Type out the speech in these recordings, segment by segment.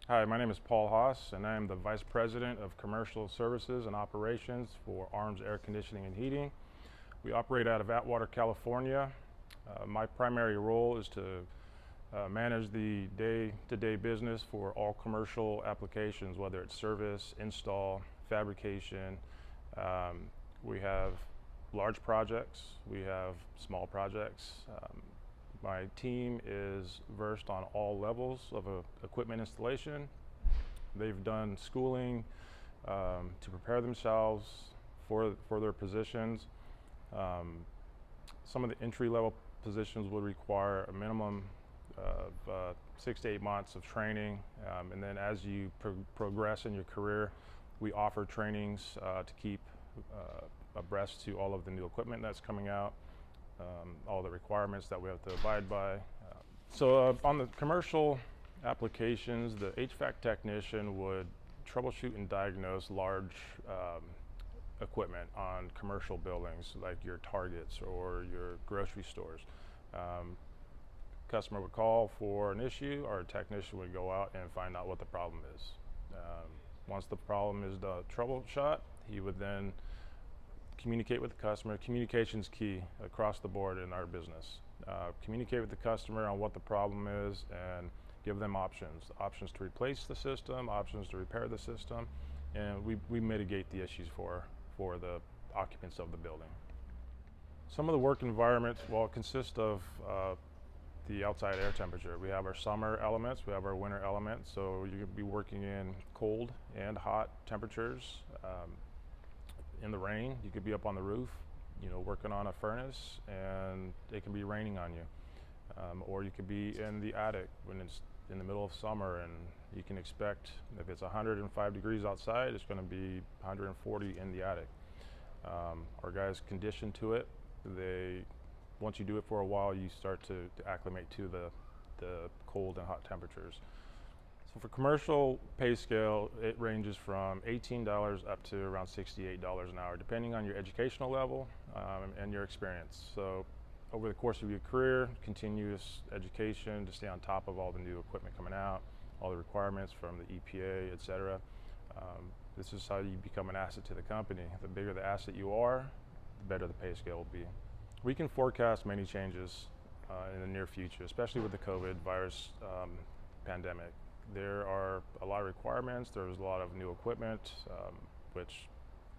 Hi, my name is Paul Haase, and I am the Vice President of Commercial Services and Operations for Arms Air Conditioning and Heating. We operate out of Atwater, California. My primary role is to manage the day-to-day business for all commercial applications, whether it's service, install, fabrication. We have large projects, we have small projects. My team is versed on all levels of equipment installation. They've done schooling to prepare themselves for their positions. Some of the entry-level positions would require a minimum of 6 to 8 months of training, and then as you progress in your career, we offer trainings to keep abreast to all of the new equipment that's coming out. All the requirements that we have to abide by. So on the commercial applications, the HVAC technician would troubleshoot and diagnose large equipment on commercial buildings like your Targets or your grocery stores. Customer would call for an issue, our technician would go out and find out what the problem is. Once the problem is the troubleshot, he would then communicate with the customer. Communication is key across the board in our business. Communicate with the customer on what the problem is and give them options. Options to replace the system, options to repair the system, and we mitigate the issues for the occupants of the building. Some of the work environments, well, consist of the outside air temperature. We have our summer elements, we have our winter elements, so you could be working in cold and hot temperatures. In the rain, you could be up on the roof, working on a furnace, and it can be raining on you. Or you could be in the attic when it's in the middle of summer, and you can expect, if it's 105 degrees outside, it's going to be 140 in the attic. Our guys conditioned to it. Once you do it for a while, you start to acclimate to the cold and hot temperatures. So for commercial pay scale, it ranges from $18 up to around $68 an hour, depending on your educational level and your experience. So over the course of your career, continuous education to stay on top of all the new equipment coming out, all the requirements from the EPA, et cetera. This is how you become an asset to the company. The bigger the asset you are, the better the pay scale will be. We can forecast many changes in the near future, especially with the COVID virus pandemic. There are a lot of requirements, there's a lot of new equipment, which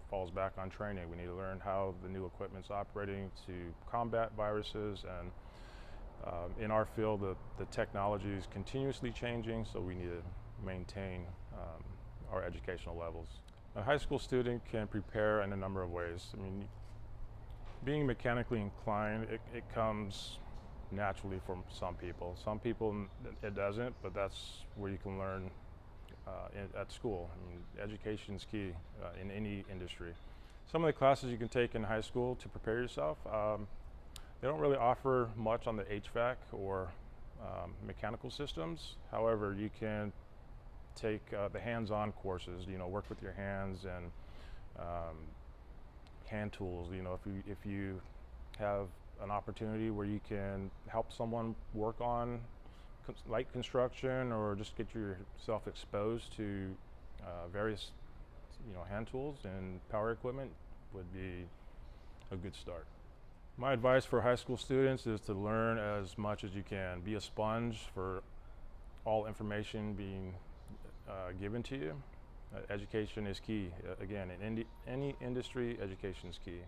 falls back on training. We need to learn how the new equipment's operating to combat viruses, and in our field, the technology is continuously changing, so we need to maintain our educational levels. A high school student can prepare in a number of ways. I mean, being mechanically inclined, it comes naturally for some people. Some people it doesn't, but that's where you can learn at school. I mean, education is key in any industry. Some of the classes you can take in high school to prepare yourself, they don't really offer much on the HVAC or mechanical systems. However, you can take the hands-on courses, work with your hands and hand tools. If you have an opportunity where you can help someone work on light construction or just get yourself exposed to various hand tools and power equipment, would be a good start. My advice for high school students is to learn as much as you can. Be a sponge for all information being given to you. Education is key. Again, in any industry, education is key.